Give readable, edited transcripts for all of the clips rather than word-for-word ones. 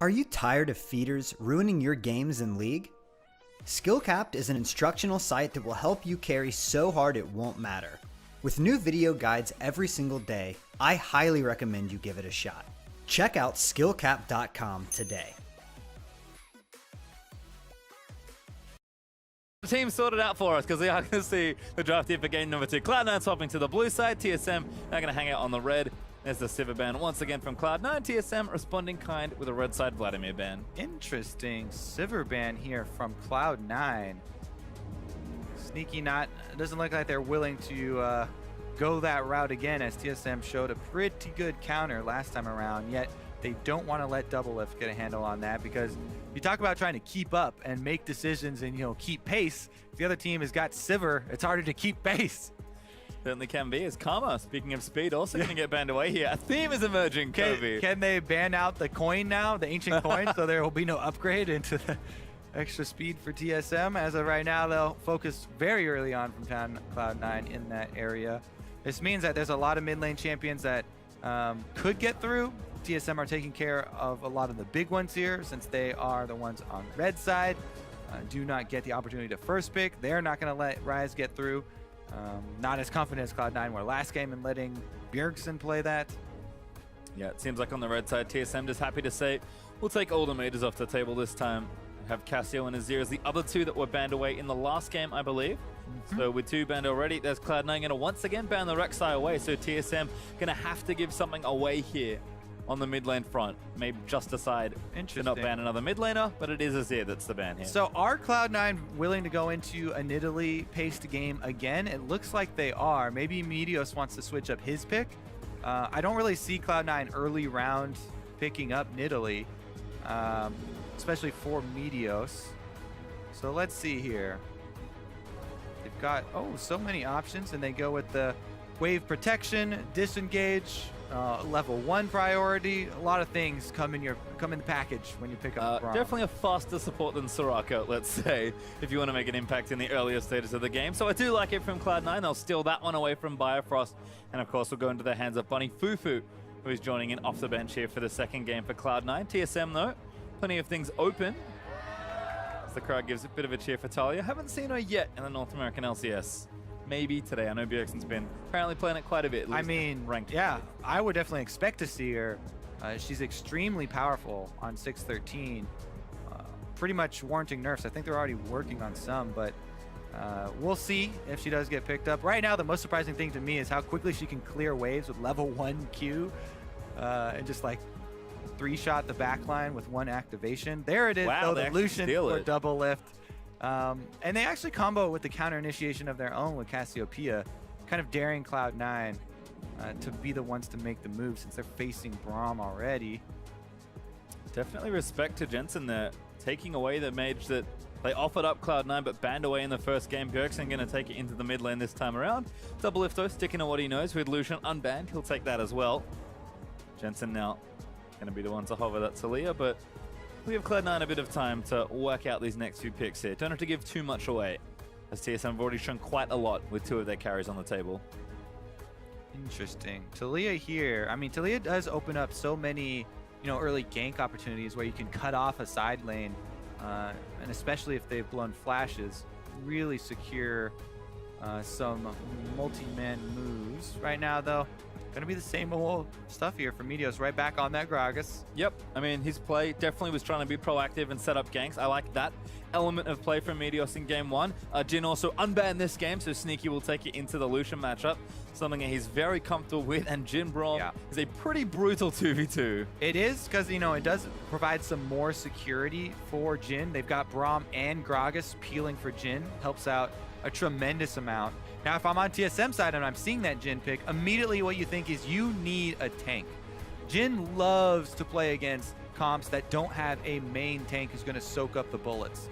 Are you tired of feeders ruining your games in League? SkillCapped is an instructional site that will help you carry so hard it won't matter. With new video guides every single day, I highly recommend you give it a shot. Check out skillcapped.com today. The team sorted out for us because we are going to see the draft here for game number 2. Cloud9 swapping to the blue side. TSM now going to hang out on the red. There's the Sivir ban once again from Cloud9. TSM responding kind with a red side Vladimir ban. Interesting Sivir ban here from Cloud9. Sneaky not, doesn't look like they're willing to go that route again, as TSM showed a pretty good counter last time around, yet they don't want to let Doublelift get a handle on that, because you talk about trying to keep up and make decisions and, keep pace. If the other team has got Sivir, it's harder to keep pace. Certainly can be, as Karma, speaking of speed, also going to get banned away here. A theme is emerging, Kobe. Can they ban out the coin now, the ancient coin, so there will be no upgrade into the extra speed for TSM? As of right now, they'll focus very early on from Cloud9 in that area. This means that there's a lot of mid lane champions that could get through. TSM are taking care of a lot of the big ones here, since they are the ones on red side. Do not get the opportunity to first pick. They're not going to let Rise get through. Not as confident as Cloud9 were last game in letting Bjergsen play that. Yeah, it seems like on the red side, TSM just happy to say, we'll take all the majors off the table this time. We have Cassio and Azir as the other two that were banned away in the last game, I believe. So with 2 banned already, there's Cloud9 going to once again ban the Rek'Sai away. So TSM going to have to give something away here on the mid lane front. Maybe just decide to not ban another mid laner, but it is Azir that's the ban here. So are Cloud9 willing to go into a Nidalee paced game again? It looks like they are. Maybe Meteos wants to switch up his pick. I don't really see Cloud9 early round picking up Nidalee, especially for Meteos. So let's see here. They've got, so many options, and they go with the wave protection, disengage, level 1 priority. A lot of things come in the package when you pick up Braum. Definitely a faster support than Soraka, let's say, if you want to make an impact in the earlier stages of the game. So I do like it from Cloud9. They'll steal that one away from Bifrost. And of course, we'll go into the hands of Bunny Fufu, who is joining in off the bench here for the second game for Cloud9. TSM, though, plenty of things open. As the crowd gives a bit of a cheer for Talia. Haven't seen her yet in the North American LCS. Maybe today. I know Bjergsen's been apparently playing it quite a bit. I mean, ranked. Yeah, I would definitely expect to see her. She's extremely powerful on 613. Pretty much warranting nerfs. I think they're already working on some, but we'll see if she does get picked up. Right now, the most surprising thing to me is how quickly she can clear waves with level 1 Q and just like 3-shot the backline with 1 activation. There it is, wow, though, the Lucian for Doublelift. And they actually combo with the counter initiation of their own with Cassiopeia, kind of daring Cloud9 to be the ones to make the move, since they're facing Braum already. Definitely respect to Jensen there, taking away the mage that they offered up Cloud9 but banned away in the first game. Bjergsen going to take it into the mid lane this time around. Doublelift, though, sticking to what he knows. With Lucian unbanned, he'll take that as well. Jensen now going to be the one to hover that Talia, but we give Cloud9 a bit of time to work out these next few picks here. Don't have to give too much away, as TSM have already shown quite a lot with 2 of their carries on the table. Interesting. Talia here. I mean, Talia does open up so many, early gank opportunities where you can cut off a side lane, and especially if they've blown flashes, really secure some multi-man moves. Right now, though, gonna be the same old stuff here for Meteos, right back on that Gragas. Yep, I mean, his play definitely was trying to be proactive and set up ganks. I like that element of play from Meteos in game 1. Jin also unbanned this game, so Sneaky will take it into the Lucian matchup, something that he's very comfortable with, and Jin Braum is a pretty brutal 2v2. It is, because, it does provide some more security for Jin. They've got Braum and Gragas peeling for Jin, helps out a tremendous amount. Now, if I'm on TSM side and I'm seeing that Jin pick, immediately what you think is you need a tank. Jin loves to play against comps that don't have a main tank who's going to soak up the bullets.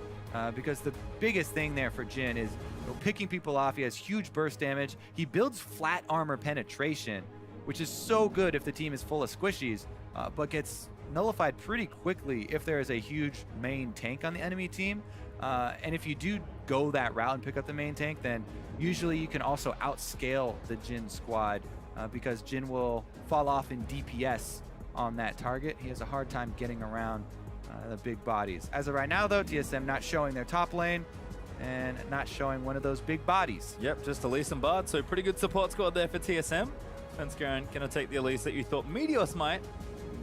Because the biggest thing there for Jin is picking people off. He has huge burst damage. He builds flat armor penetration, which is so good if the team is full of squishies, but gets nullified pretty quickly if there is a huge main tank on the enemy team. And if you do go that route and pick up the main tank, then usually you can also outscale the Jin squad, because Jin will fall off in DPS on that target. He has a hard time getting around the big bodies. As of right now, though, TSM not showing their top lane and not showing one of those big bodies. Yep, just Elise and Bard, so pretty good support squad there for TSM. Svenskeren gonna take the Elise that you thought Meteos might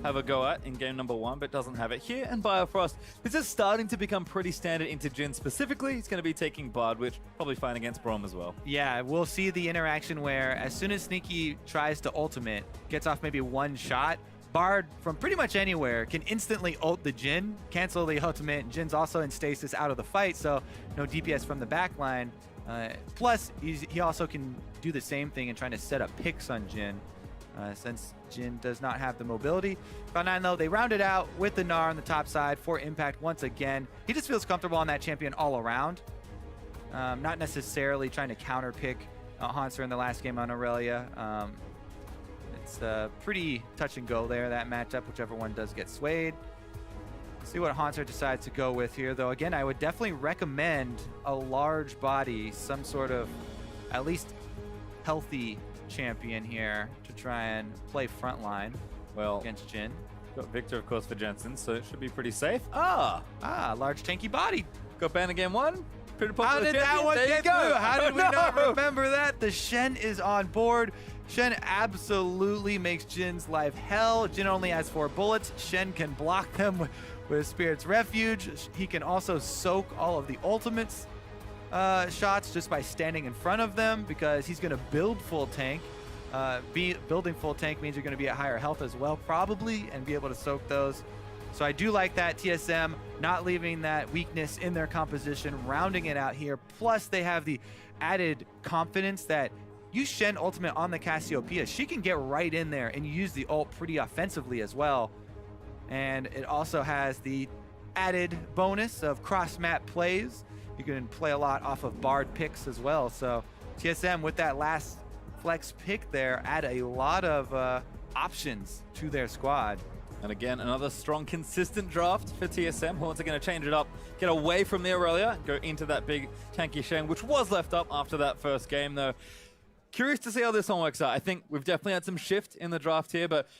have a go at in game number 1, but doesn't have it here. And Biofrost, this is starting to become pretty standard into Jhin specifically. He's going to be taking Bard, which probably fine against Braum as well. Yeah, we'll see the interaction where as soon as Sneaky tries to ultimate, gets off maybe one shot, Bard from pretty much anywhere can instantly ult the Jhin, cancel the ultimate. Jin's also in stasis out of the fight, so no DPS from the backline. Plus, he also can do the same thing in trying to set up picks on Jhin. Since Jhin does not have the mobility. Cloud9, though, they rounded out with the Gnar on the top side for impact once again. He just feels comfortable on that champion all around. Not necessarily trying to counter pick Hanser in the last game on Aurelia. It's pretty touch and go there, that matchup, whichever one does get swayed. See what Hanser decides to go with here, though. Again, I would definitely recommend a large body, some sort of at least healthy champion here to try and play frontline against Jhin. Got Victor, of course, for Jensen, so it should be pretty safe. Large tanky body. Got banned in game 1. Pretty popular How did champion. that one There get you go. through? How did we No. not remember that? The Shen is on board. Shen absolutely makes Jin's life hell. Jhin only has 4 bullets. Shen can block them with Spirit's Refuge. He can also soak all of the ultimates shots just by standing in front of them, because he's going to build full tank. Building full tank means you're going to be at higher health as well, probably, and be able to soak those. So I do like that. TSM not leaving that weakness in their composition, rounding it out here. Plus, they have the added confidence that use Shen ultimate on the Cassiopeia. She can get right in there and use the ult pretty offensively as well. And it also has the added bonus of cross-map plays. You can play a lot off of Bard picks as well. So TSM with that last flex pick there add a lot of options to their squad. And again, another strong, consistent draft for TSM. Horns are going to change it up, get away from the Aurelia, go into that big tanky Shen, which was left up after that first game, though. Curious to see how this one works out. I think we've definitely had some shift in the draft here, but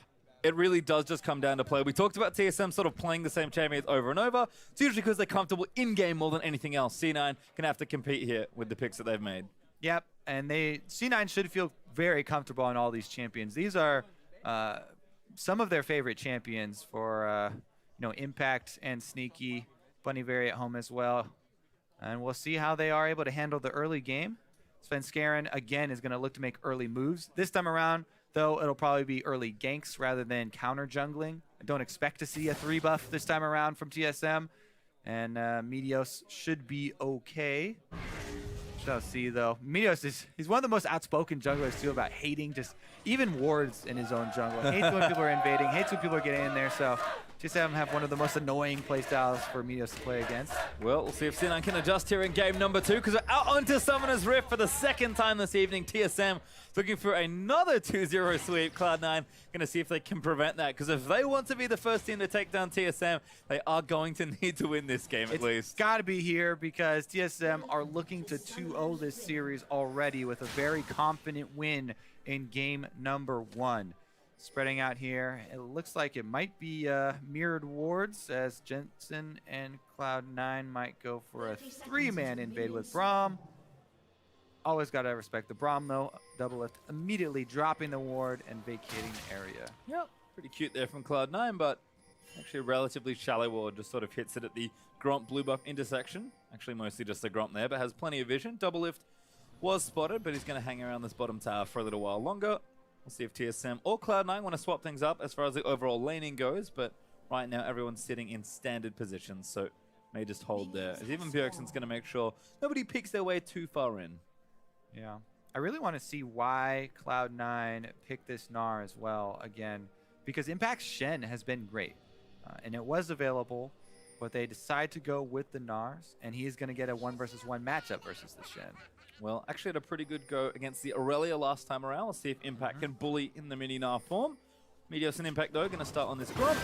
it really does just come down to play. We talked about TSM sort of playing the same champions over and over. It's usually because they're comfortable in-game more than anything else. C9 going to have to compete here with the picks that they've made. Yep, and C9 should feel very comfortable on all these champions. These are some of their favorite champions for Impact and Sneaky. Bunnyberry at home as well. And we'll see how they are able to handle the early game. Svenskeren, again, is going to look to make early moves. This time around, though, it'll probably be early ganks rather than counter jungling. I don't expect to see a 3 buff this time around from TSM. And Meteos should be okay. Shall see, though. Meteos he's one of the most outspoken junglers, too, about hating just even wards in his own jungle. Hates when people are invading, hates when people are getting in there. So TSM have one of the most annoying playstyles for Meteos to play against. Well, we'll see if C9 can adjust here in game number 2, because we're out onto Summoner's Rift for the second time this evening. TSM looking for another 2-0 sweep. Cloud9 going to see if they can prevent that, because if they want to be the first team to take down TSM, they are going to need to win this game at least. It's got to be here, because TSM are looking to 2-0 this series already with a very confident win in game number 1. Spreading out here, it looks like it might be mirrored wards, as Jensen and Cloud9 might go for a 3-man invade with Braum. Always got to respect the Braum, though. Double lift, immediately dropping the ward and vacating the area. Yep, pretty cute there from Cloud9, but actually a relatively shallow ward. Just sort of hits it at the Gromp blue buff intersection. Actually, mostly just the Gromp there, but has plenty of vision. Double lift was spotted, but he's going to hang around this bottom tower for a little while longer. We'll see if TSM or Cloud9 want to swap things up as far as the overall laning goes, but right now everyone's sitting in standard positions, so may just hold there. As even Bjergsen's going to make sure nobody peeks their way too far in. Yeah. I really want to see why Cloud9 picked this Gnar as well again, because Impact Shen has been great, and it was available, but they decide to go with the Gnars, and he's going to get a 1-versus-1 matchup versus the Shen. Well, actually had a pretty good go against the Aurelia last time around. We'll see if Impact can bully in the mini Gnar form. Meteos and Impact, though, going to start on this Gromp.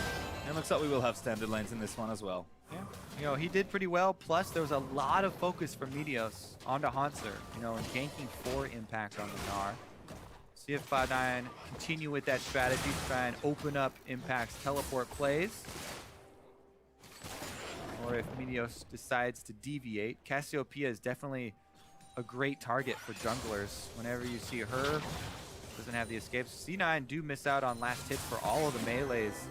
And looks like we will have standard lanes in this one as well. Yeah, he did pretty well. Plus, there was a lot of focus from Meteos onto Hanser, and ganking for Impact on the Gnar. See if Cloud9 continue with that strategy to try and open up Impact's teleport plays. Or if Meteos decides to deviate. Cassiopeia is definitely a great target for junglers. Whenever you see her, doesn't have the escapes. C9 do miss out on last hits for all of the melees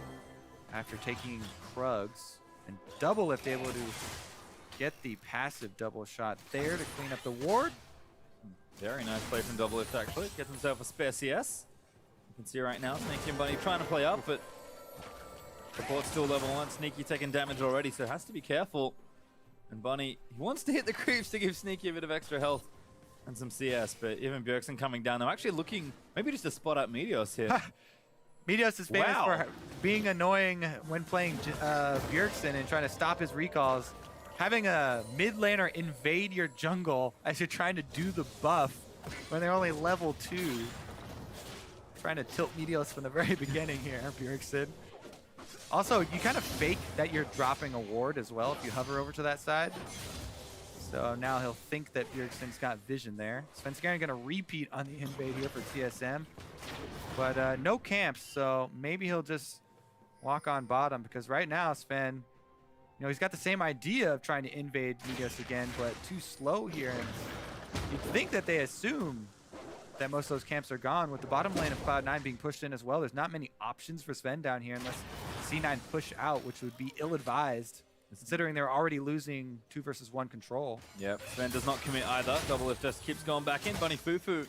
after taking Krugs. And Double Lift able to get the passive double shot there to clean up the ward. Very nice play from Double Lift, actually. Gets himself a spare CS. You can see right now, Sneaky and Bunny trying to play up, but support's still level 1. Sneaky taking damage already, so has to be careful. And Bunny, he wants to hit the creeps to give Sneaky a bit of extra health and some CS, but even Bjergsen coming down. They're actually looking, maybe just to spot out Meteos here. Meteos is famous for being annoying when playing Bjergsen and trying to stop his recalls. Having a mid laner invade your jungle as you're trying to do the buff when they're only level 2. Trying to tilt Meteos from the very beginning here, Bjergsen. Also, you kind of fake that you're dropping a ward as well if you hover over to that side. So now he'll think that Bjergsen's got vision there. Svenskeren gonna repeat on the invade here for TSM. But no camps, so maybe he'll just walk on bottom because right now Sven, you know, he's got the same idea of trying to invade Meteos again, but too slow here. And you'd think that they assume that most of those camps are gone. With the bottom lane of Cloud9 being pushed in as well, there's not many options for Sven down here unless C9 push out, which would be ill-advised, considering they're already losing 2 versus 1 control. Yep, Sven does not commit either. Double Lift just keeps going back in. Bunny Fufu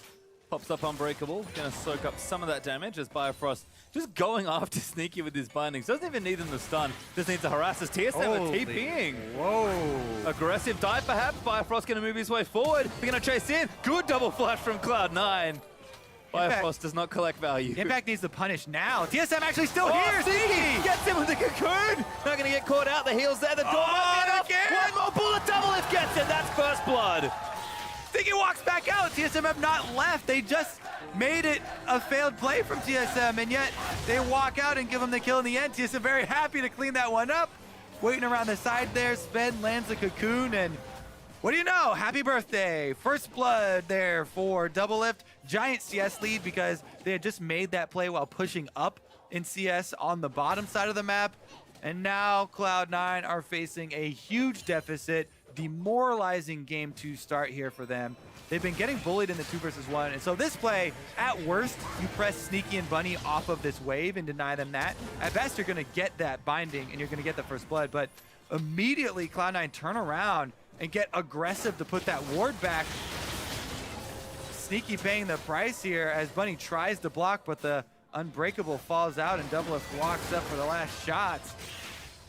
pops up Unbreakable. Gonna soak up some of that damage as Bifrost just going after Sneaky with his bindings. Doesn't even need him to stun. Just needs to harass his TSM with TPing. Whoa. Aggressive dive perhaps. Bifrost gonna move his way forward. They're gonna chase in. Good double flash from Cloud9. Bifrost does not collect value. Impact needs to punish now. TSM actually still here. Sneaky gets him with the cocoon. Not gonna get caught out. The heal's there. The door might be enough. One more bullet. Double Lift gets it. That's first blood. Sneaky walks back out. TSM have not left. They just made it a failed play from TSM, and yet they walk out and give him the kill in the end. TSM very happy to clean that one up. Waiting around the side there. Sven lands the cocoon, and what do you know? Happy birthday. First blood there for Double Lift. Giant CS lead because they had just made that play while pushing up in CS on the bottom side of the map. And now Cloud9 are facing a huge deficit. Demoralizing game to start here for them. They've been getting bullied in the 2 versus 1. And so this play, at worst, you press Sneaky and Bunny off of this wave and deny them that. At best, you're going to get that binding and you're going to get the first blood. But immediately, Cloud9 turn around and get aggressive to put that ward back. Sneaky paying the price here as Bunny tries to block, but the Unbreakable falls out and Double Lift walks up for the last shots.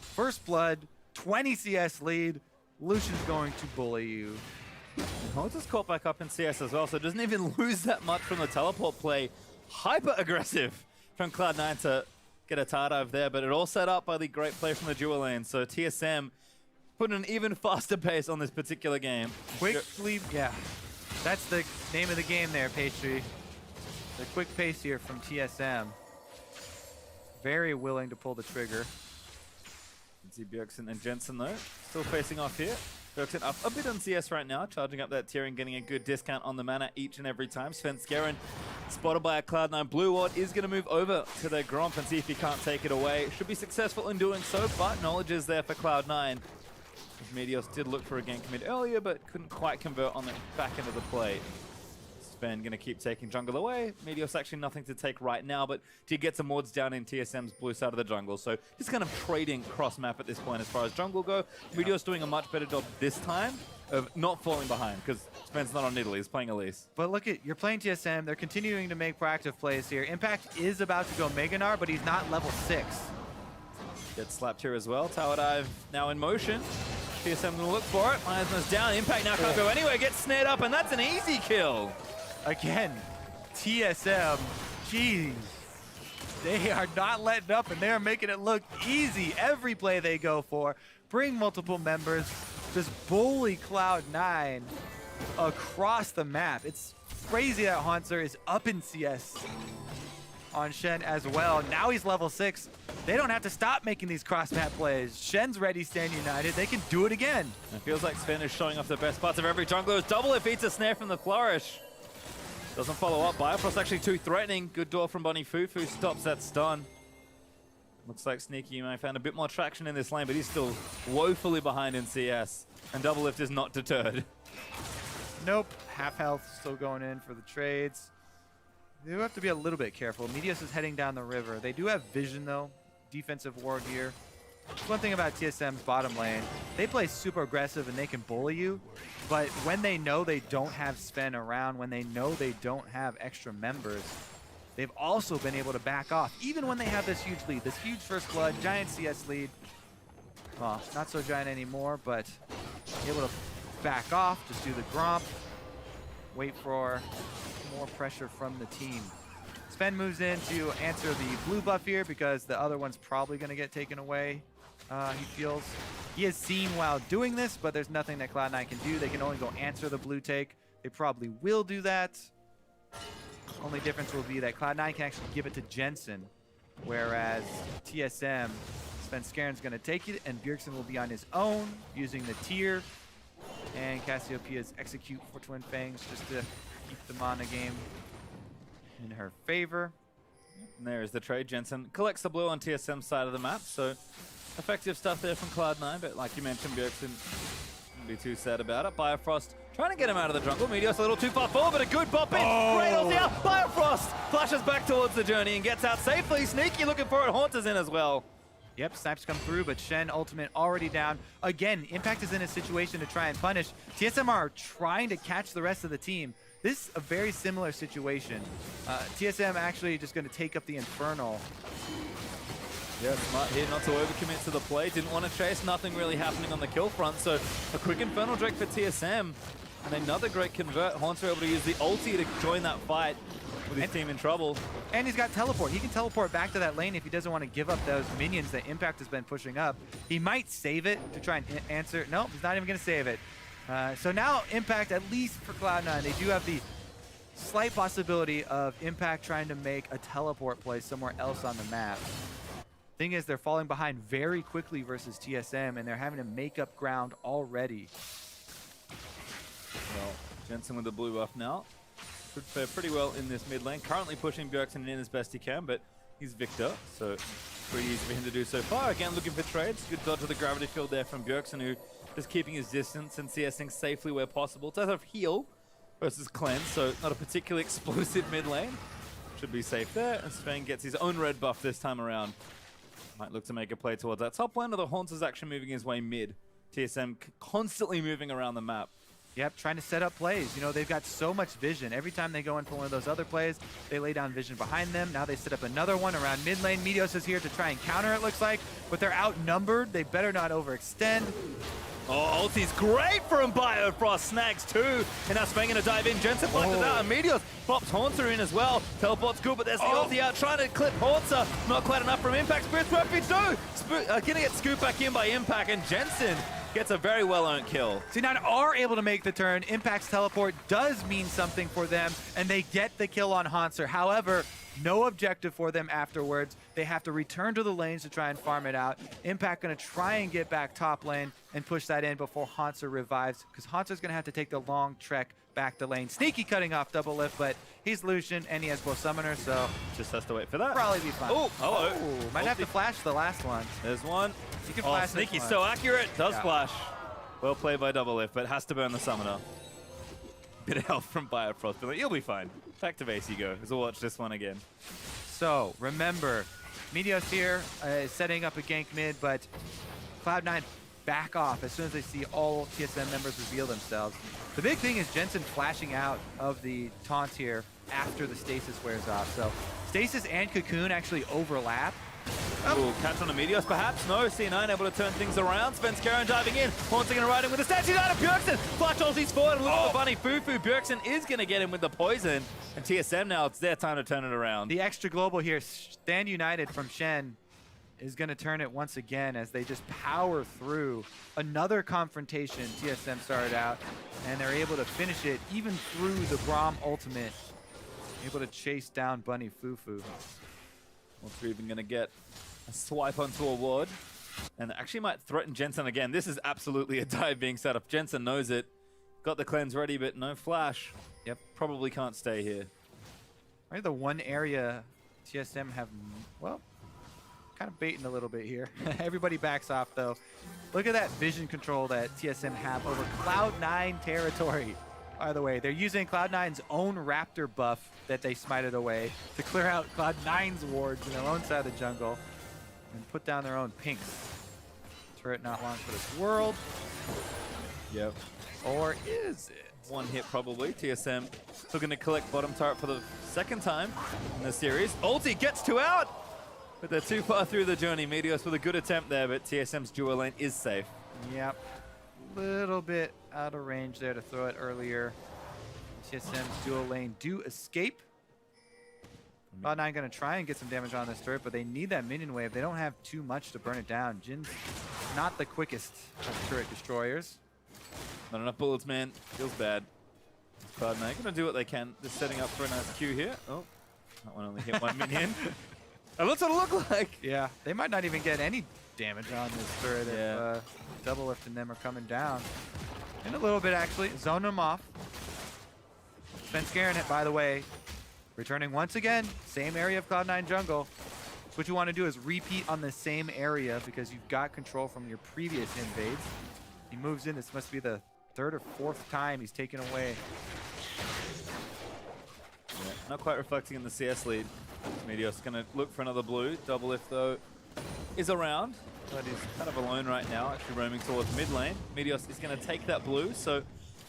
First blood, 20 CS lead. Lucian's going to bully you. Holds is caught back up in CS as well, so doesn't even lose that much from the teleport play. Hyper aggressive from Cloud9 to get a tar dive there, but it all set up by the great play from the dual lane. So TSM put an even faster pace on this particular game. Quickly, yeah. That's the name of the game there, Patry. The quick pace here from TSM. Very willing to pull the trigger. You can see Bjergsen and Jensen though, still facing off here. Bjergsen up a bit on CS right now, charging up that tiering, getting a good discount on the mana each and every time. Svenskeren, spotted by a Cloud9 blue ward, is going to move over to their Gromp and see if he can't take it away. Should be successful in doing so, but knowledge is there for Cloud9. Meteos did look for a gank mid earlier, but couldn't quite convert on the back end of the play. Sven going to keep taking jungle away. Meteos actually nothing to take right now, but did get some wards down in TSM's blue side of the jungle. So just kind of trading cross map at this point as far as jungle go. Meteos doing a much better job this time of not falling behind because Sven's not on Italy, he's playing Elise. But look at, you're playing TSM, they're continuing to make proactive plays here. Impact is about to go Mega Gnar, but he's not level 6. Gets slapped here as well. Tower dive now in motion. TSM gonna look for it. Miasma's down. Impact now can't go anywhere. Gets snared up, and that's an easy kill. Again, TSM, jeez. They are not letting up, and they're making it look easy. Every play they go for. Bring multiple members. Just bully Cloud9 across the map. It's crazy that Haunter is up in CS on Shen as well. Now he's level 6. They don't have to stop making these cross-map plays. Shen's ready, stand united. They can do it again. It feels like Sven is showing off the best parts of every jungler. Double Lift eats a snare from the Flourish. Doesn't follow up. Bifrost actually too threatening. Good door from Bunny Fufu. Stops that stun. Looks like Sneaky may have found a bit more traction in this lane, but he's still woefully behind in CS. And Doublelift is not deterred. Nope. Half health still going in for the trades. They do have to be a little bit careful. Medios is heading down the river. They do have vision, though. Defensive war gear. One thing about TSM's bottom lane, they play super aggressive and they can bully you, but when they know they don't have Sven around, when they know they don't have extra members, they've also been able to back off, even when they have this huge lead, this huge first blood, giant CS lead. Well, not so giant anymore, but able to back off, just do the gromp, wait for more pressure from the team. Sven moves in to answer the blue buff here because the other one's probably going to get taken away. He feels he has seen while doing this, but there's nothing that Cloud9 can do. They can only go answer the blue take. They probably will do that. Only difference will be that Cloud9 can actually give it to Jensen, whereas TSM, Sven Skaren's going to take it, and Bjergsen will be on his own using the tier. And Cassiopeia's execute for Twin Fangs just to keep the mana game in her favor. And there's the trade. Jensen collects the blue on TSM's side of the map, so effective stuff there from Cloud9, but like you mentioned, Bjergsen wouldn't be too sad about it. Bifrost trying to get him out of the jungle. Meteos a little too far forward, but a good bop in. Great ulti out. Bifrost flashes back towards the journey and gets out safely. Sneaky looking for it. Haunter's in as well. Yep, snipes come through, but Shen ultimate already down. Again, Impact is in a situation to try and punish. TSM are trying to catch the rest of the team. This is a very similar situation. TSM actually just going to take up the Infernal. Yeah, smart here not to overcommit to the play. Didn't want to chase. Nothing really happening on the kill front. So a quick Infernal Drake for TSM. And another great convert. Haunter able to use the ulti to join that fight with his team in trouble. And he's got teleport. He can teleport back to that lane if he doesn't want to give up those minions that Impact has been pushing up. He might save it to try and answer. Nope, he's not even going to save it. So now Impact, at least for Cloud9, they do have the slight possibility of Impact trying to make a teleport play somewhere else on the map. Thing is, they're falling behind very quickly versus TSM, and they're having to make up ground already. Well, Jensen with the blue buff now. Could fare pretty well in this mid lane. Currently pushing Bjergsen in as best he can, but he's Victor, so pretty easy for him to do so far. Again, looking for trades. Good dodge of the gravity field there from Bjergsen, who is keeping his distance and CSing safely where possible. Does have heal versus cleanse, so not a particularly explosive mid lane. Should be safe there, and Sven gets his own red buff this time around. Might look to make a play towards that top lane, or the Haunter's actually moving his way mid. TSM constantly moving around the map. Yep, trying to set up plays. You know, they've got so much vision. Every time they go in for one of those other plays, they lay down vision behind them. Now they set up another one around mid lane. Meteos is here to try and counter, it looks like, but they're outnumbered. They better not overextend. Oh, ulti's great from Bifrost. Snags two. And now Sven gonna dive in. Jensen blocked it out. And Meteos pops Haunter in as well. Teleport's good, but there's the ulti out. Trying to clip Haunter. Not quite enough from Impact. Spirit's Refuge, no! Gonna get scooped back in by Impact. And Jensen gets a very well-earned kill. C9 are able to make the turn. Impact's teleport does mean something for them, and they get the kill on Haunter. However, no objective for them afterwards. They have to return to the lanes to try and farm it out. Impact going to try and get back top lane and push that in before Haunter revives, because Haunter's going to have to take the long trek back to lane. Sneaky cutting off double lift, but he's Lucian and he has both summoner, so just has to wait for that. Probably be fine. Oh, hello. Oh, might have to flash the last one. There's one. You can flash Sneaky, this one. so accurate. Does flash. Well played by double lift, but has to burn the summoner. Bit of health from Bifrost, but you'll be fine. Back to base you go, as we'll watch this one again. So, remember, Meteos here is setting up a gank mid, but Cloud9 back off as soon as they see all TSM members reveal themselves. The big thing is Jensen flashing out of the taunt here after the stasis wears off. So, stasis and cocoon actually overlap. Ooh, catch on the Meteos perhaps? No, C9 able to turn things around. Sven Skaren diving in. Haunter gonna ride him with the statue down of Bjergsen. Flash ulti's forward and look at the bunny Fufu. Bjergsen is gonna get him with the poison. And TSM now, it's their time to turn it around. The extra global here, Stand United from Shen, is gonna turn it once again as they just power through. Another confrontation TSM started out, and they're able to finish it even through the Braum ultimate. Able to chase down Bunny Fufu. We're even going to get a swipe onto a ward. And actually might threaten Jensen again. This is absolutely a dive being set up. Jensen knows it. got the cleanse ready, but no flash. Yep. Probably can't stay here. Right, the one area TSM have, well, kind of baiting a little bit here. Everybody backs off, though. Look at that vision control that TSM have over Cloud9 territory. By the way, they're using Cloud9's own Raptor buff that they smited away to clear out Cloud9's wards in their own side of the jungle and put down their own pinks. Turret not long for this world. Yep. Or is it? One hit probably. TSM looking to collect bottom turret for the second time in the series. Ulti gets 2 out, but they're too far through the journey. Meteos with a good attempt there, but TSM's dual lane is safe. Yep. Little bit out of range there to throw it earlier. TSM's dual lane do escape. Cloud9 going to try and get some damage on this turret, but they need that minion wave. They don't have too much to burn it down. Jin's not the quickest of turret destroyers. Not enough bullets, man. Feels bad. Cloud9 going to do what they can. Just setting up for a nice Q here. Oh, that one only hit one minion. And that's what it looked like. Yeah, they might not even get any damage on this turret if Double Lift and them are coming down. In a little bit, actually. Zone them off. Svenskeren, by the way, returning once again. Same area of Cloud9 jungle. What you want to do is repeat on the same area because you've got control from your previous invades. He moves in. This must be the 3rd or 4th time he's taken away. Yeah, not quite reflecting in the CS lead. Meteos going to look for another blue. Double Lift, though, is around, but he's kind of alone right now, actually roaming towards mid lane. Meteos is going to take that blue, so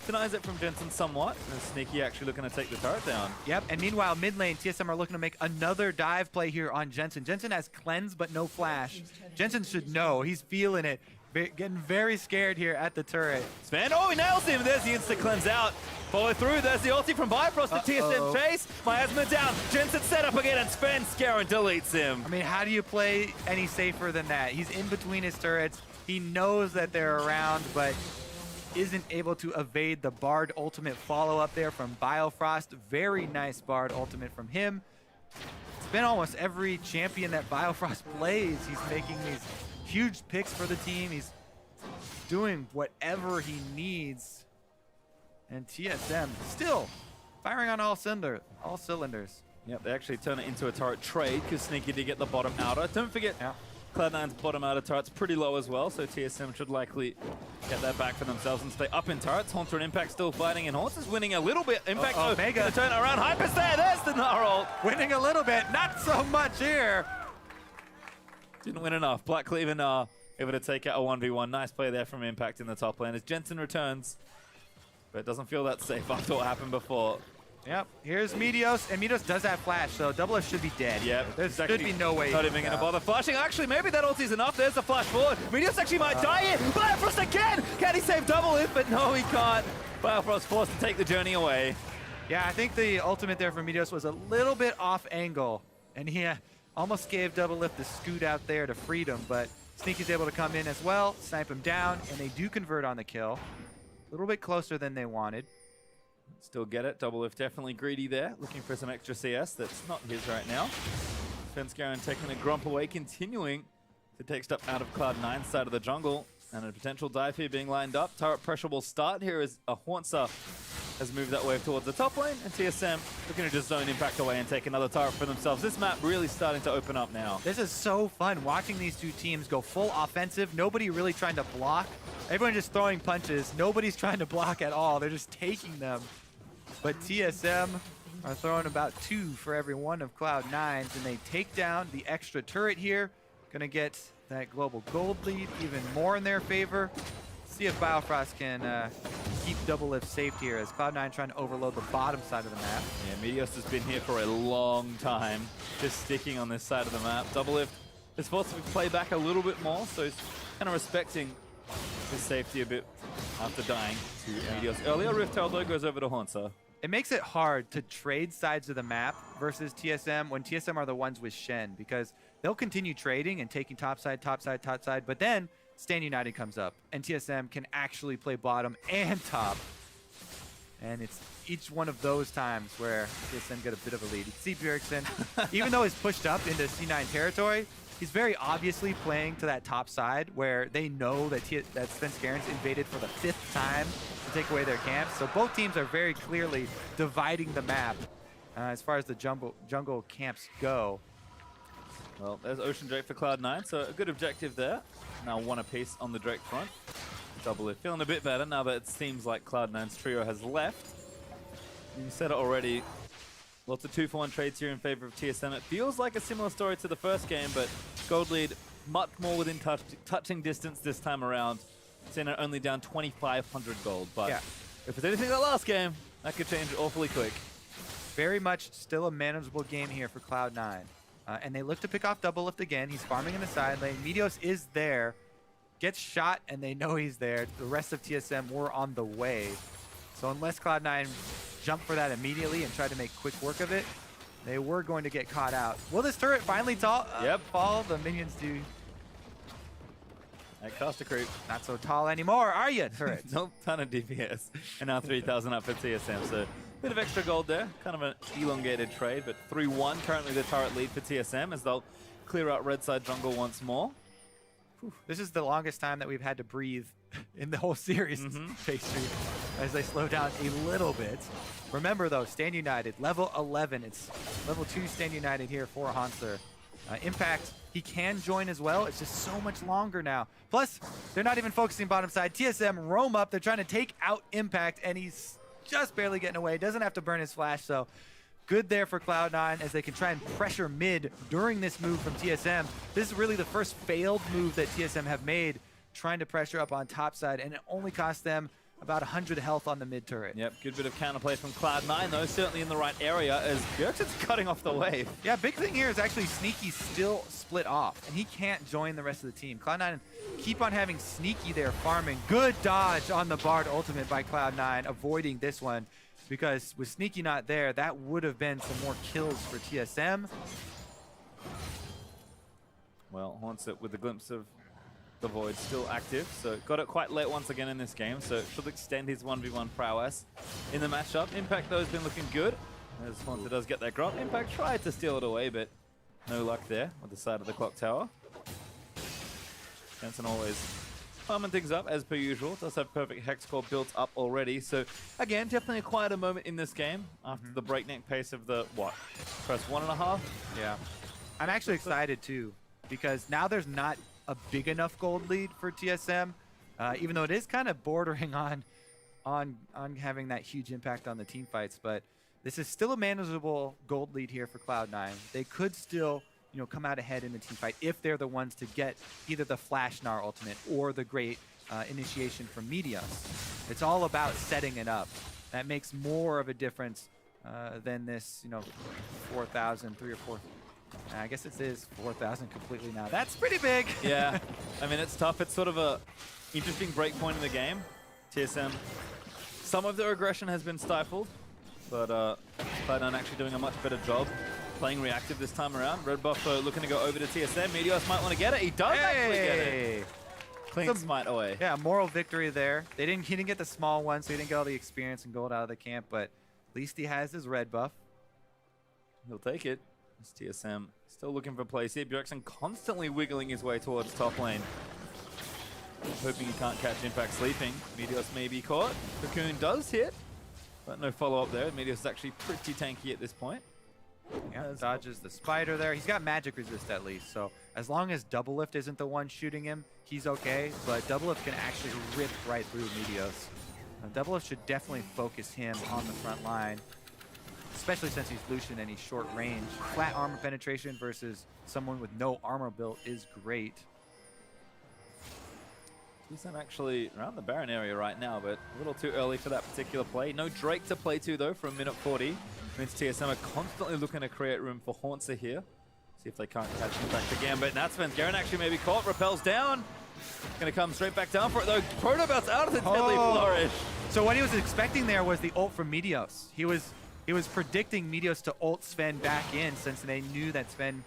denies it from Jensen somewhat. And Sneaky actually looking to take the turret down. Yep, and meanwhile, mid lane, TSM are looking to make another dive play here on Jensen. Jensen has cleanse, but no flash. Jensen should know. He's feeling it. Getting very scared here at the turret. Sven, oh, he nails him. There's the instant cleanse out. Follow through. There's the ulti from Bifrost. The TSM chase. Miasma down. Jensen set up again, and Svenskeren deletes him. I mean, how do you play any safer than that? He's in between his turrets. He knows that they're around, but isn't able to evade the Bard ultimate follow-up there from Biofrost. Very nice Bard ultimate from him. It's been almost every champion that Biofrost plays. He's making these huge picks for the team. He's doing whatever he needs. And TSM still firing on all cylinders. Yep, they actually turn it into a turret trade because Sneaky did get the bottom outer. Don't forget, Cloud9's bottom outer turret's pretty low as well, so TSM should likely get that back for themselves and stay up in turrets. Haunter and Impact still fighting, and Haunter's winning a little bit. Impact, though, gonna turn it around. Hyper's there. There's the Gnarl. Winning a little bit, not so much here. Didn't win enough. Black Cleaver able to take out a 1v1. Nice play there from Impact in the top lane as Jensen returns. But it doesn't feel that safe after what happened before. Yep, here's Meteos, and Meteos does have flash, so Double F should be dead. Yep. There should be no way. Not even going to bother flashing. Actually, maybe that ulti's enough. There's the flash forward. Meteos actually might die here. Biofrost again! Can he save Double F? But no, he can't. Biofrost forced to take the journey away. Yeah, I think the ultimate there for Meteos was a little bit off angle, and he almost gave Double Lift the scoot out there to freedom, but Sneaky's able to come in as well, snipe him down, and they do convert on the kill. A little bit closer than they wanted. Still get it. Double Lift definitely greedy there, looking for some extra CS. That's not his right now. Svenskeren taking a grump away, continuing to take stuff out of Cloud9's side of the jungle. And a potential dive here being lined up. Turret pressure will start here as a Haunter has moved that wave towards the top lane, and TSM looking to just zone Impact away and take another turret for themselves. This map really starting to open up now. This is so fun watching these two teams go full offensive. Nobody really trying to block. Everyone just throwing punches. Nobody's trying to block at all. They're just taking them. But TSM are throwing about 2 for every one of Cloud9's, and they take down the extra turret here. Gonna get that global gold lead even more in their favor. See if Biofrost can keep Double Lift safe here as Cloud9 trying to overload the bottom side of the map. Yeah, Meteos has been here for a long time, just sticking on this side of the map. Double Lift is forced to play back a little bit more, so he's kind of respecting his safety a bit after dying to Meteos earlier. Rift Tail, though, goes over to Haunter. It makes it hard to trade sides of the map versus TSM when TSM are the ones with Shen, because they'll continue trading and taking top side, but then Stand United comes up, and TSM can actually play bottom and top. And it's each one of those times where TSM get a bit of a lead. You see Bjergsen, even though he's pushed up into C9 territory, he's very obviously playing to that top side where they know that Svenskeren's invaded for the 5th time take away their camps. So both teams are very clearly dividing the map as far as the jungle camps go. Well, there's Ocean Drake for Cloud9, so a good objective there. Now one apiece on the Drake front. Double Lift feeling a bit better now that it seems like Cloud9's trio has left. You said it already. Lots of 2-for-1 trades here in favor of TSM. It feels like a similar story to the first game, but gold lead much more within touching distance this time around. Senna only down 2,500 gold, but yeah, if it's anything like last game, that could change awfully quick. Very much still a manageable game here for Cloud9. And they look to pick off Double Lift again. He's farming in the side lane. Meteos is there. Gets shot, and they know he's there. The rest of TSM were on the way. So unless Cloud9 jump for that immediately and try to make quick work of it, they were going to get caught out. Will this turret finally fall? The minions do. That caster creep. Not so tall anymore, are you, turret? No ton of DPS. And now 3,000 up for TSM. So bit of extra gold there. Kind of an elongated trade, but 3-1 currently the turret lead for TSM as they'll clear out red side jungle once more. This is the longest time that we've had to breathe in the whole series, Pastry, as they slow down a little bit. Remember, though, Stand United, level 11. It's level 2 Stand United here for Hansler. Impact, he can join as well. It's just so much longer now. Plus, they're not even focusing bottom side. TSM roam up. They're trying to take out Impact, and he's just barely getting away. Doesn't have to burn his flash, so good there for Cloud9 as they can try and pressure mid during this move from TSM. This is really the first failed move that TSM have made, trying to pressure up on top side, and it only cost them about 100 health on the mid turret. Yep, good bit of counterplay from Cloud9 though, certainly in the right area as Bjergsen's cutting off the wave. Yeah, big thing here is actually Sneaky still split off, and he can't join the rest of the team. Cloud9 keep on having Sneaky there farming. Good dodge on the Bard ultimate by Cloud9, avoiding this one, because with Sneaky not there, that would have been some more kills for TSM. Well, haunts it with the glimpse of the Void still active, so got it quite late once again in this game, so should extend his 1v1 prowess in the matchup. Impact though has been looking good as Haunter does get that grab. Impact tried to steal it away, but no luck there with the side of the clock tower. Jensen always farming things up as per usual. Does have perfect hex core built up already, so again, definitely a quieter moment in this game after the breakneck pace of the, first 1.5? Yeah. I'm actually excited too, because now there's not a big enough gold lead for TSM, even though it is kind of bordering on having that huge impact on the team fights. But this is still a manageable gold lead here for Cloud9. They could still, come out ahead in the team fight if they're the ones to get either the Flash Gnar ultimate or the great initiation from Meteos. It's all about setting it up. That makes more of a difference than this, 4,000, 3 or 4. I guess it is 4,000 completely now. That's pretty big. Yeah, I mean, it's tough. It's sort of a interesting break point in the game. TSM, some of their aggression has been stifled, but Cloud9 actually doing a much better job playing reactive this time around. Red buff looking to go over to TSM. Meteos might want to get it. He does actually get it. Clean smite away. Yeah, moral victory there. He didn't get the small one, so he didn't get all the experience and gold out of the camp, but at least he has his red buff. He'll take it. TSM still looking for plays here. Bjergsen constantly wiggling his way towards top lane. Hoping he can't catch Impact sleeping. Meteos may be caught. Cocoon does hit, but no follow-up there. Meteos is actually pretty tanky at this point. Yeah, dodges the spider there. He's got magic resist at least, so as long as Double Lift isn't the one shooting him, he's okay, but Double Lift can actually rip right through Meteos. Double Lift should definitely focus him on the front line, especially since he's Lucian and he's short range. Flat armor penetration versus someone with no armor built is great. TSM actually around the Baron area right now, but a little too early for that particular play. No Drake to play to though for a minute 40. Means TSM are constantly looking to create room for Haunter here. See if they can't catch him back again, but that's when Garen actually may be caught. Repels down. Gonna come straight back down for it though. Protobout's out of the deadly flourish. So what he was expecting there was the ult from Meteos. He was predicting Meteos to ult Sven back in since they knew that Sven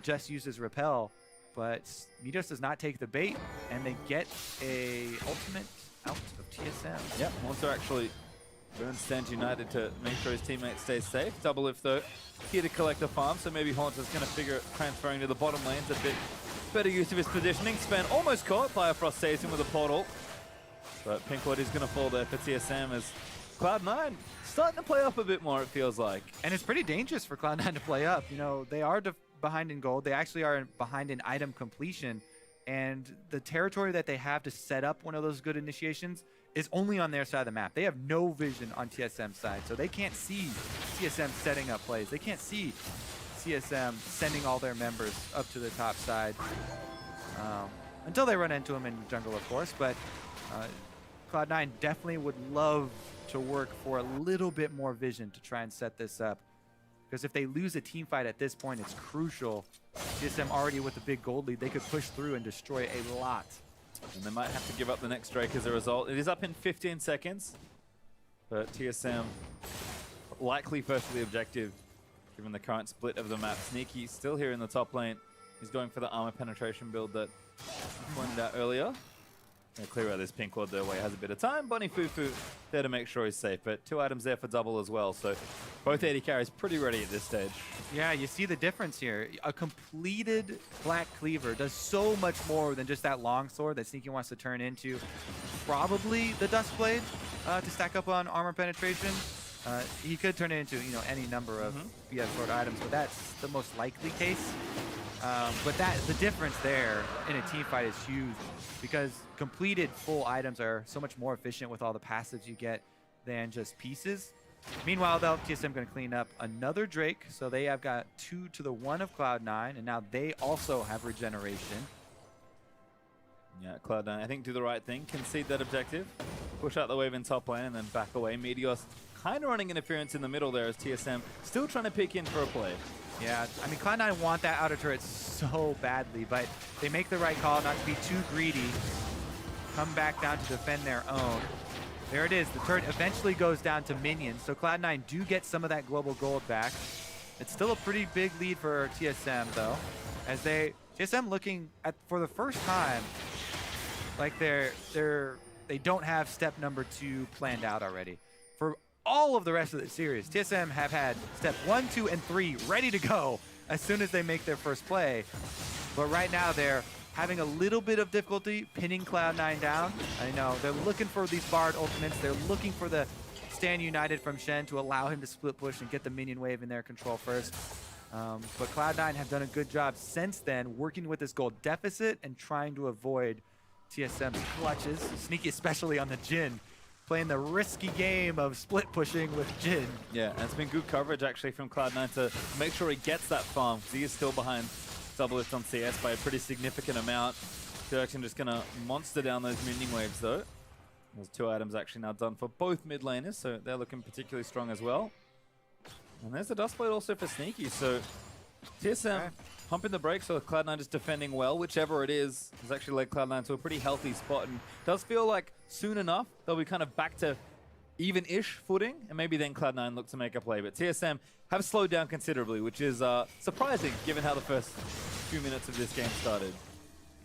just uses Repel. But Meteos does not take the bait, and they get a ultimate out of TSM. Yep, Monster actually burns Stand United to make sure his teammates stay safe. Double Lift though, here to collect the farm, so maybe Haunter's going to figure transferring to the bottom lane's a bit better use of his positioning. Sven almost caught. Firefrost saves him with a portal. But Pinkwood is going to fall there for TSM as Cloud9 starting to play up a bit more, it feels like. And it's pretty dangerous for Cloud9 to play up. You know, they are behind in gold. They actually are behind in item completion. And the territory that they have to set up one of those good initiations is only on their side of the map. They have no vision on TSM's side, so they can't see TSM setting up plays. They can't see TSM sending all their members up to the top side until they run into them in jungle, of course. But Cloud9 definitely would love to work for a little bit more vision to try and set this up. Because if they lose a team fight at this point, it's crucial. TSM already with a big gold lead, they could push through and destroy a lot. And they might have to give up the next Drake as a result. It is up in 15 seconds. But TSM likely first to the objective, given the current split of the map. Sneaky still here in the top lane. He's going for the armor penetration build that I pointed out earlier. Gonna clear out this pink ward the way he has a bit of time. Bunny Fufu there to make sure he's safe, but 2 items there for double as well. So both AD carries pretty ready at this stage. Yeah, you see the difference here. A completed Black Cleaver does so much more than just that longsword that Sneaky wants to turn into. Probably the Duskblade to stack up on armor penetration. He could turn it into, you know, any number of BF sword items, but that's the most likely case. But the difference there in a team fight is huge because completed full items are so much more efficient with all the passives you get than just pieces. Meanwhile, though, TSM going to clean up another Drake, so they have got 2 to the 1 of Cloud9, and now they also have regeneration. Yeah, Cloud9, I think, do the right thing, concede that objective, push out the wave in top lane, and then back away. Meteor's kind of running interference in the middle there as TSM still trying to peek in for a play. Yeah, I mean, Cloud9 want that outer turret so badly, but they make the right call not to be too greedy. Come back down to defend their own. There it is. The turret eventually goes down to minions, so Cloud9 do get some of that global gold back. It's still a pretty big lead for TSM, though, as TSM looking at, for the first time, like they don't have step number 2 planned out already. For all of the rest of the series, TSM have had step 1, 2, and 3 ready to go as soon as they make their first play. But right now they're having a little bit of difficulty pinning Cloud9 down. I know they're looking for these Bard ultimates. They're looking for the Stand United from Shen to allow him to split push and get the minion wave in their control first. But Cloud9 have done a good job since then working with this gold deficit and trying to avoid TSM's clutches. Sneaky especially on the Jhin, playing the risky game of split pushing with Jhin. Yeah, and it's been good coverage actually from Cloud9 to make sure he gets that farm, because he is still behind double lift on CS by a pretty significant amount. Dirksen just gonna monster down those minion waves though. There's 2 items actually now done for both mid laners, so they're looking particularly strong as well. And there's the Duskblade also for Sneaky, so TSM pumping the brakes, so Cloud9 just defending well, whichever it is, has actually led Cloud9 to a pretty healthy spot, and does feel like soon enough they'll be kind of back to even-ish footing, and maybe then Cloud9 look to make a play. But TSM have slowed down considerably, which is surprising given how the first few minutes of this game started.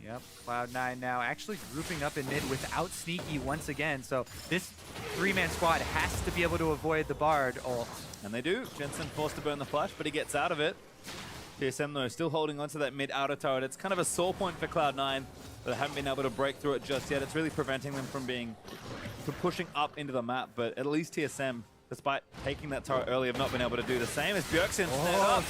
Yep, Cloud9 now actually grouping up in mid without Sneaky once again, so this 3-man squad has to be able to avoid the Bard ult. And they do. Jensen forced to burn the flash, but he gets out of it. TSM, though, still holding onto that mid-outer turret. It's kind of a sore point for Cloud9, but they haven't been able to break through it just yet. It's really preventing them from pushing up into the map, but at least TSM, despite taking that turret early, have not been able to do the same as Bjergsen snared up.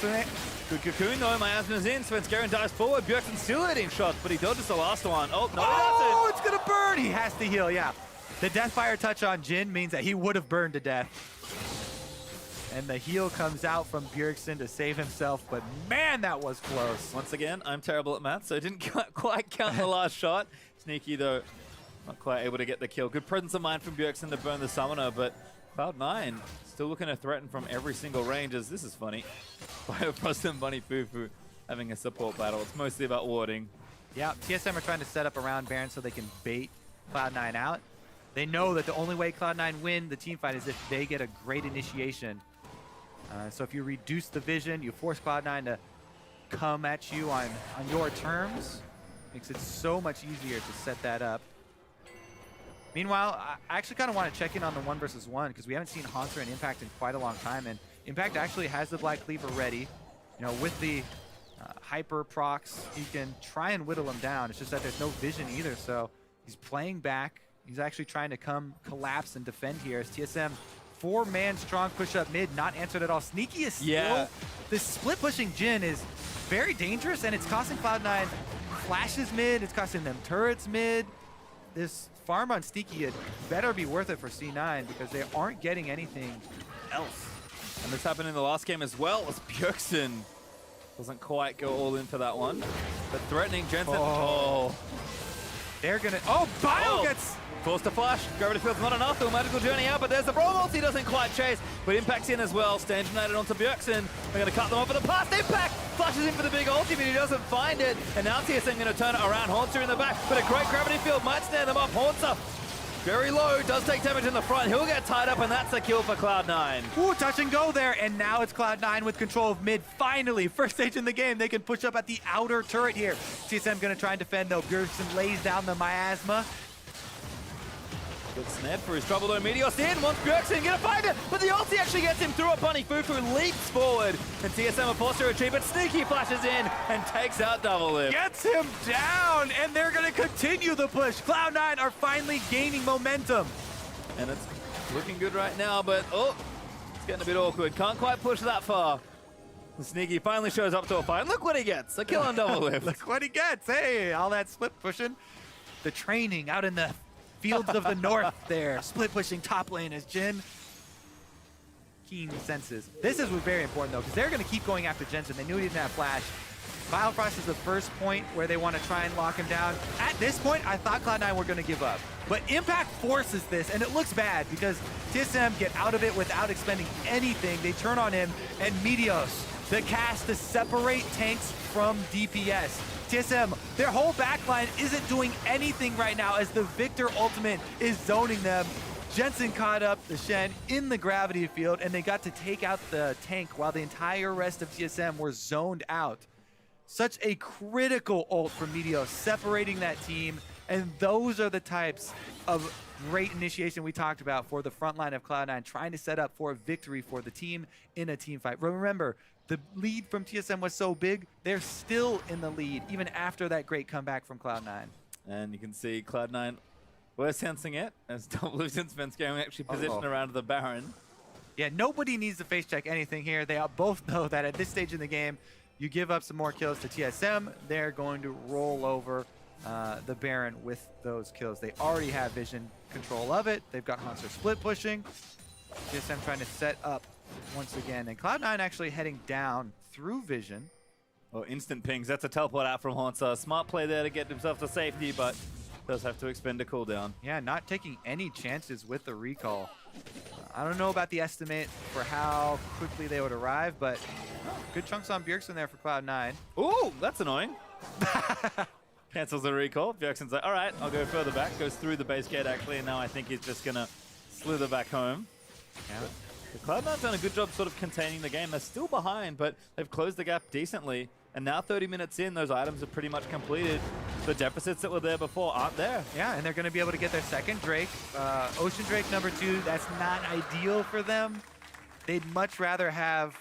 Good cocoon, though. Miasma's in. Svenskeren dives forward. Bjergsen still hitting shots, but he dodges the last one. Oh, no, he doesn't. Oh, it's going to burn. He has to heal, yeah. The Deathfire touch on Jhin means that he would have burned to death. And the heal comes out from Bjergsen to save himself, but man, that was close. Once again, I'm terrible at math, so I didn't quite count the last shot. Sneaky, though, not quite able to get the kill. Good presence of mind from Bjergsen to burn the summoner, but Cloud9 still looking to threaten from every single range, as this is funny. Biofrost and Bunny Fufu having a support battle. It's mostly about warding. Yeah, TSM are trying to set up around Baron so they can bait Cloud9 out. They know that the only way Cloud9 win the team fight is if they get a great initiation. So if you reduce the vision, you force Cloud9 to come at you on your terms. Makes it so much easier to set that up. Meanwhile, I actually kind of want to check in on the 1 versus 1 because we haven't seen Haunter and Impact in quite a long time, and Impact actually has the Black Cleaver ready. You know, with the hyper procs, he can try and whittle him down. It's just that there's no vision either, so he's playing back, He's actually trying to come collapse and defend here as TSM 4-man strong push up mid, not answered at all. Sneaky is still, Yeah. this split pushing Jhin is very dangerous, and it's costing Cloud9 flashes mid, it's costing them turrets mid. This farm on Sneaky, it better be worth it for C9 because they aren't getting anything else. And this happened in the last game as well, as Bjergsen doesn't quite go all in for that one. But threatening Jensen. Oh. They're gonna, oh, Bio gets, Forced to flash. Gravity Field's not enough. The magical journey out, but there's the Brawl ulti. Doesn't quite chase, but Impact's in as well. Stand United onto Bjergsen. They're going to cut them off with the pass. Impact flashes in for the big ulti, but he doesn't find it. And now TSM going to turn it around. Haunter in the back, but a great Gravity Field might stand them up. Haunter very low, does take damage in the front. He'll get tied up, and that's a kill for Cloud9. ooh, touch and go there, and now it's Cloud9 with control of mid. Finally, first stage in the game, they can push up at the outer turret here. TSM going to try and defend, though. Bjergsen lays down the miasma. Good snap for his trouble though. Meteos in, wants Bjergsen, gonna find it, but the ulti actually gets him through a bunny. Fufu leaps forward, and TSM are forced to retreat, but Sneaky flashes in and takes out Double Lift. Gets him down, and they're going to continue the push. Cloud9 are finally gaining momentum. And it's looking good right now, but oh, it's getting a bit awkward. Can't quite push that far. And Sneaky finally shows up to a fight. Look what he gets, a kill on Double Lift. Look what he gets. Hey, all that split pushing. The training out in the fields of the north there. Split pushing top lane as Jhin. Keen senses. This is very important though, because they're going to keep going after Jensen. They knew he didn't have flash. Biofrost is the first point where they want to try and lock him down. At this point, I thought Cloud9 were going to give up. But Impact forces this, and it looks bad because TSM get out of it without expending anything. They turn on him, and Meteos, the cast to separate tanks from DPS. TSM, their whole backline isn't doing anything right now as the Victor ultimate is zoning them. Jensen caught up the Shen in the gravity field, and they got to take out the tank while the entire rest of TSM were zoned out. Such a critical ult from Meteos, separating that team, and those are the types of great initiation we talked about for the front line of Cloud9, trying to set up for a victory for the team in a team fight. Remember, the lead from TSM was so big, they're still in the lead, even after that great comeback from Cloud9. And you can see Cloud9, we're sensing it, as Double Lift and Spence going actually positioned around the Baron. Yeah, nobody needs to face check anything here. They both know that at this stage in the game, you give up some more kills to TSM, they're going to roll over the Baron with those kills. They already have vision control of it. They've got Hunter split pushing. TSM trying to set up once again, and Cloud9 actually heading down through vision. Oh, instant pings. That's a teleport out from Haunter. Smart play there to get himself to safety, but does have to expend a cooldown. Yeah, not taking any chances with the recall. I don't know about the estimate for how quickly they would arrive, but good chunks on Bjergsen there for Cloud9. Ooh, that's annoying. Cancels the recall. Bjergsen's like, all right, I'll go further back. Goes through the base gate, actually, and now I think he's just going to slither back home. Yeah. Cloud9's done a good job sort of containing the game. They're still behind, but they've closed the gap decently. And now 30 minutes in, those items are pretty much completed. The deficits that were there before aren't there. Yeah, and they're going to be able to get their second Drake. Ocean Drake #2, that's not ideal for them. They'd much rather have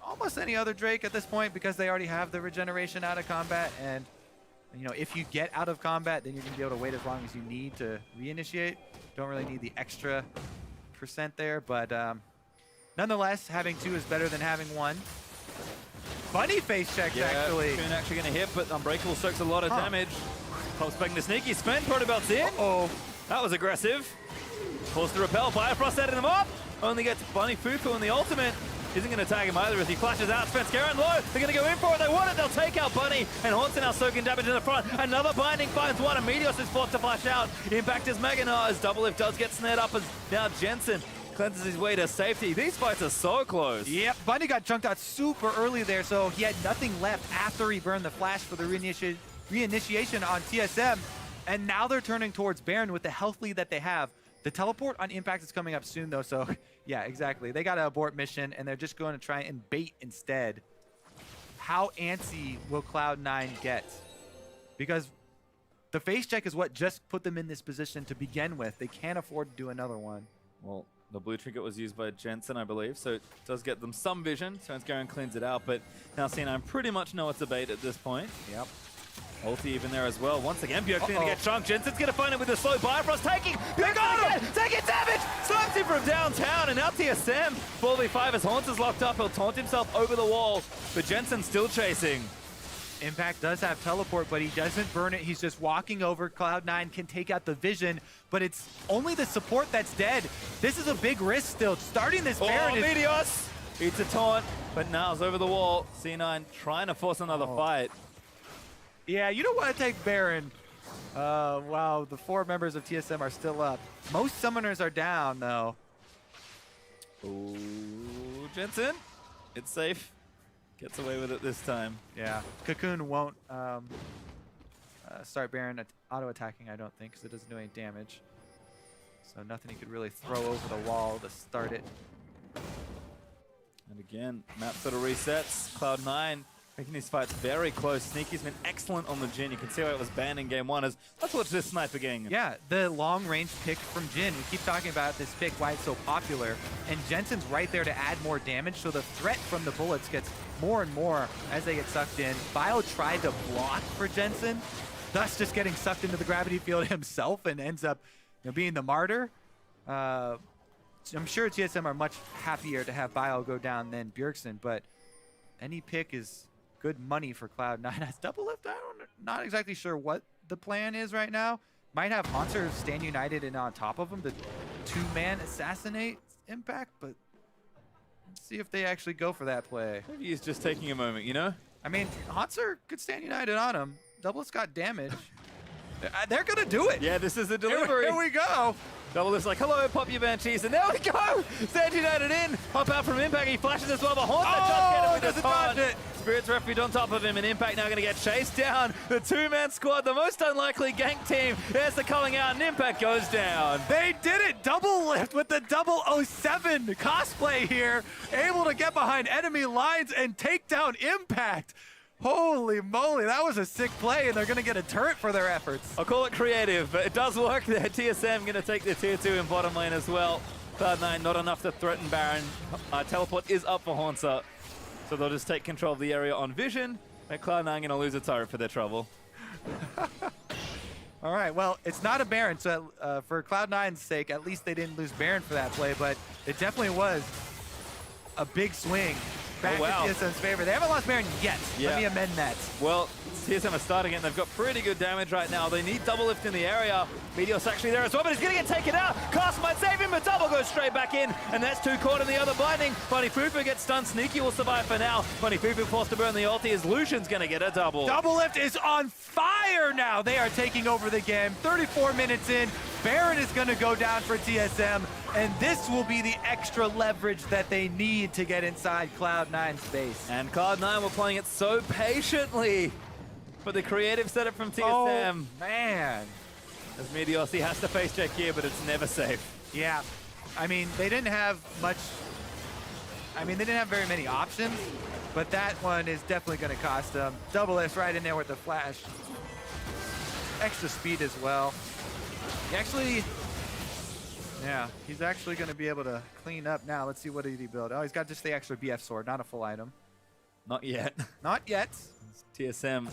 almost any other Drake at this point because they already have the regeneration out of combat. And, you know, if you get out of combat, then you're going to be able to wait as long as you need to reinitiate. Don't really need the extra % there, but nonetheless, having 2 is better than having 1. Bunny face checks, actually. Coon actually going to hit, but Unbreakable soaks a lot of damage. Pulse back to Sneaky. Spin, Protobelt's in. Oh, that was aggressive. Forced to repel. Biofrost setting them up. Only gets Bunny Fufu in the ultimate. Isn't going to tag him either as he flashes out. Spence Garen low. They're going to go in for it. They want it. They'll take out Bunny. And Haunter now soaking damage in the front. Another binding finds one. And Meteos is forced to flash out. Impact is Mega now as Double Lift does get snared up as now Jensen cleanses his way to safety. These fights are so close. Yep, Bunny got chunked out super early there, so he had nothing left after he burned the flash for the reinitiation on TSM. And now they're turning towards Baron with the health lead that they have. The teleport on Impact is coming up soon, though, so yeah, exactly. They got to abort mission, and they're just going to try and bait instead. How antsy will Cloud9 get? Because the face check is what just put them in this position to begin with. They can't afford to do another one. Well, the blue trinket was used by Jensen, I believe, so it does get them some vision. Spence Garen cleans it out, but now C9 pretty much know it's a bait at this point. Yep. Ulti even there as well. Once again, Bjergsen gonna get chunked. Jensen's gonna find him with the slow Bifrost, taking damage! Slams him from downtown, and now TSM 4v5 as Haunts is locked up. He'll taunt himself over the wall, but Jensen's still chasing. Impact does have teleport, but he doesn't burn it. He's just walking over. Cloud9 can take out the vision, but it's only the support that's dead. This is a big risk still. Starting this Baron is... Meteos! Eats a taunt, but now's over the wall. C9 trying to force another fight. Yeah, you don't want to take Baron. Wow, the 4 members of TSM are still up. Most summoners are down, though. Ooh, Jensen. It's safe. Gets away with it this time. Yeah, Cocoon won't start Baron auto-attacking, I don't think, because it doesn't do any damage. So nothing he could really throw over the wall to start it. And again, map sort of resets. Cloud9 making these fights very close. Sneaky's been excellent on the Jhin. You can see why it was banned in game 1. Let's watch this sniper gang. Yeah, the long-range pick from Jhin. We keep talking about this pick, why it's so popular. And Jensen's right there to add more damage, so the threat from the bullets gets more and more as they get sucked in. Bio tried to block for Jensen, thus just getting sucked into the gravity field himself and ends up being the martyr. I'm sure TSM are much happier to have Bio go down than Bjergsen, but any pick is good money for Cloud9. As double lift, not exactly sure what the plan is right now. Might have Haunter stand united and on top of him to 2-man assassinate Impact, but let's see if they actually go for that play. Maybe he's just taking a moment, you know? I mean, Haunter could stand united on him. Double's got damage. They're gonna do it. Yeah, this is the delivery. Here we go. Double is like, hello, pop your Banshees, and there we go! Stand united in, hop out from Impact, he flashes as well, but Haunter just dodge it. Spirits Refuge on top of him, and Impact now gonna get chased down. The 2-man squad, the most unlikely gank team, there's the calling out, and Impact goes down. They did it! Double lift with the 007 cosplay here, able to get behind enemy lines and take down Impact. Holy moly, that was a sick play, and they're going to get a turret for their efforts. I'll call it creative, but it does work there. TSM going to take the tier 2 in bottom lane as well. Cloud9 not enough to threaten Baron. Teleport is up for Haunter, so they'll just take control of the area on Vision, and Cloud9 going to lose a turret for their trouble. All right, well, it's not a Baron, so for Cloud9's sake, at least they didn't lose Baron for that play, but it definitely was a big swing back in TSM's favor. They haven't lost Baron yet. Yeah. Let me amend that. Well, TSM are starting it, and they've got pretty good damage right now. They need double lift in the area. Meteos actually there as well, but he's going to get taken out. Cast might save him, but double goes straight back in, and that's 2 caught in the other binding. Bunny Fufu gets stunned. Sneaky will survive for now. Bunny Fufu forced to burn the ulti as Lucian's going to get a double. Double lift is on fire now. They are taking over the game. 34 minutes in. Baron is going to go down for TSM, and this will be the extra leverage that they need to get inside Cloud9's space. And Cloud9 were playing it so patiently, but the creative setup from TSM. Oh, man. As Meteos, he has to face check here, but it's never safe. Yeah, I mean, they didn't have much, they didn't have very many options, but that one is definitely going to cost them. Double S right in there with the flash. Extra speed as well. He's actually going to be able to clean up now. Let's see, what did he build? Oh, he's got just the extra BF sword, not a full item. Not yet. Not yet. TSM,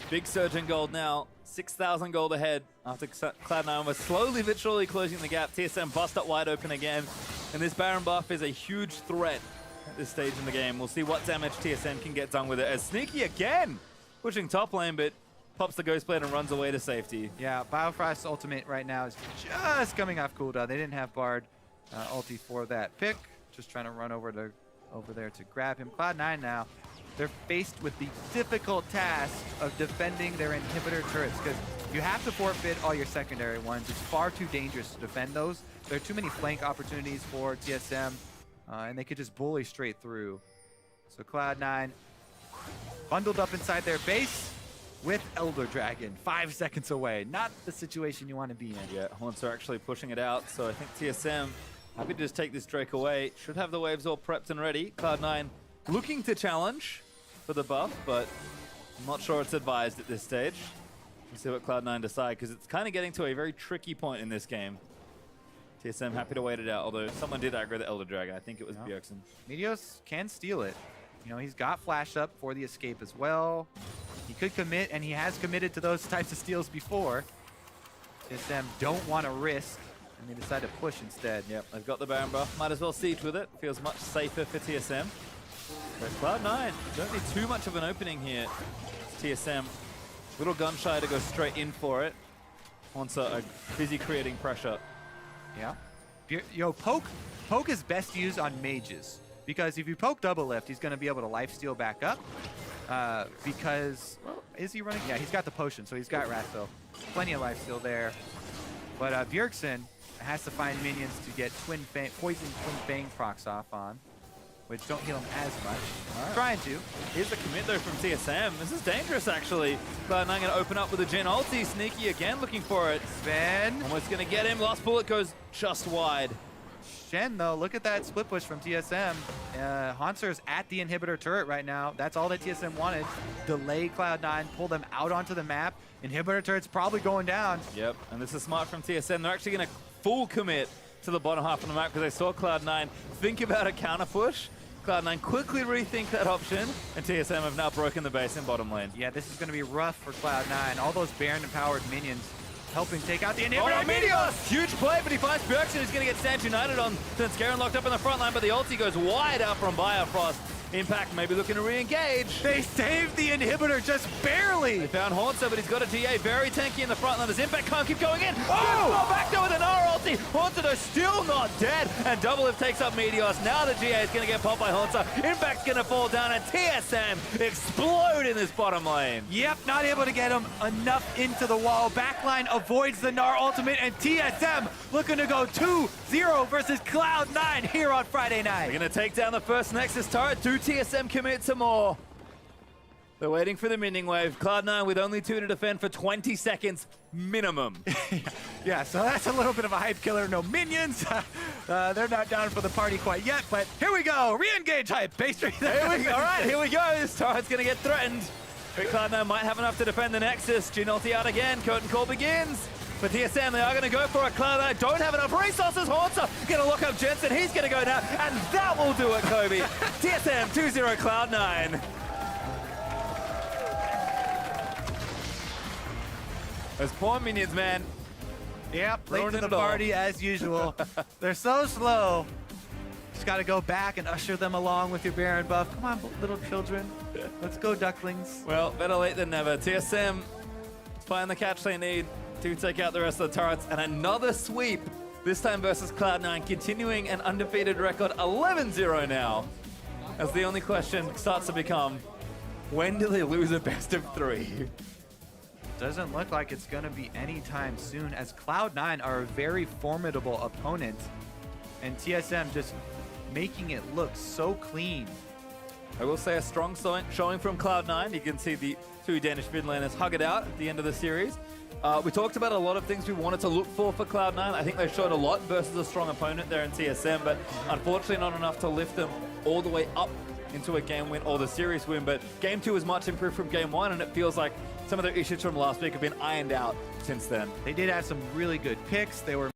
big surge in gold now. 6,000 gold ahead after Cloud9 was slowly but surely closing the gap. TSM bust up wide open again. And this Baron buff is a huge threat at this stage in the game. We'll see what damage TSM can get done with it. As Sneaky again pushing top lane, but pops the Ghost Blade and runs away to safety. Yeah, Biofrost's ultimate right now is just coming off cooldown. They didn't have Bard ulti for that pick. Just trying to run over there to grab him. Cloud9 now, they're faced with the difficult task of defending their inhibitor turrets, because you have to forfeit all your secondary ones. It's far too dangerous to defend those. There are too many flank opportunities for TSM, and they could just bully straight through. So Cloud9 bundled up inside their base with Elder Dragon, 5 seconds away. Not the situation you want to be in. Yeah, Haunts are actually pushing it out, so I think TSM happy to just take this Drake away. Should have the waves all prepped and ready. Cloud9 looking to challenge for the buff, but I'm not sure it's advised at this stage. We'll see what Cloud9 decide, because it's kind of getting to a very tricky point in this game. TSM happy to wait it out, although someone did aggro the Elder Dragon. I think it was Bjergsen. Meteos can steal it. You know, he's got flash up for the escape as well. He could commit, and he has committed to those types of steals before. TSM don't want to risk, and they decide to push instead. Yep, they've got the Baron buff. Might as well siege with it. Feels much safer for TSM. But Cloud9 don't need too much of an opening here. TSM, little gun shy to go straight in for it. Hansa are busy creating pressure. Yeah. Yo, poke is best used on mages, because if you poke double lift, he's going to be able to lifesteal back up. Because, well, is he running? Yeah, he's got the potion, so he's got Ratho. Plenty of lifesteal there. But Bjergsen has to find minions to get poison twin bang procs off on, which don't heal him as much. Right. Trying to. Here's the commit though from TSM. This is dangerous actually. Cloud9 going to open up with a Jhin ulti. Sneaky again looking for it. Sven. Almost going to get him. Last bullet goes just wide. Shen though, look at that split push from TSM. Hanser's at the inhibitor turret right now. That's all that TSM wanted. Delay Cloud9, pull them out onto the map. Inhibitor turret's probably going down. Yep, and this is smart from TSM. They're actually going to full commit to the bottom half of the map because they saw Cloud9 think about a counter push. Cloud9 quickly rethink that option, and TSM have now broken the base in bottom lane. Yeah, this is going to be rough for Cloud9. All those Baron-empowered minions helping take out the inhibitor. Oh, Meteos! Huge play, but he finds Bjergsen, who's going to get Stance United on since Garen locked up in the front line, but the ulti goes wide out from Bifrost. Impact maybe looking to re-engage. They saved the inhibitor just barely. They found Hansa, but he's got a TA very tanky in the front line. There's Impact can't keep going in. Oh! Back there with an R ulti. Hansa though still not dead, and Double Lift takes up Meteos. Now the GA is going to get popped by Hansa. Impact's going to fall down, and TSM explode in this bottom lane. Yep, not able to get him enough into the wall. Backline avoids the Gnar ultimate, and TSM looking to go 2-0 versus Cloud9 here on Friday night. They're going to take down the first Nexus turret. Do TSM commit some more? They're waiting for the minion wave. Cloud9 with only 2 to defend for 20 seconds minimum. Yeah, so that's a little bit of a hype killer. No minions. They're not down for the party quite yet, but here we go. Re-engage hype. Pastry. Here we go. All right, here we go. This turret's going to get threatened. But Cloud9 might have enough to defend the Nexus. Jhin ulti out again. Curtain call begins. For TSM, they are going to go for it. Cloud9 don't have enough resources. Hansa going to lock up Jensen. He's going to go now, and that will do it, Kobe. TSM 2-0 Cloud9. Those poor minions, man. Yep, late to Ruining the it all. party as usual. They're so slow. Just got to go back and usher them along with your Baron buff. Come on, little children. Let's go, ducklings. Well, better late than never. TSM find the catch they need to take out the rest of the turrets, and another sweep, this time versus Cloud9, continuing an undefeated record, 11-0 now. As the only question starts to become, when do they lose a best of 3? Doesn't look like it's going to be anytime soon, as Cloud9 are a very formidable opponent, and TSM just making it look so clean. I will say a strong showing from Cloud9. You can see the 2 Danish Finlanders hug it out at the end of the series. We talked about a lot of things we wanted to look for Cloud9. I think they showed a lot versus a strong opponent there in TSM, but unfortunately not enough to lift them all the way up into a game win or the series win. But game 2 is much improved from game 1, and it feels like some of their issues from last week have been ironed out since then. They did have some really good picks. They were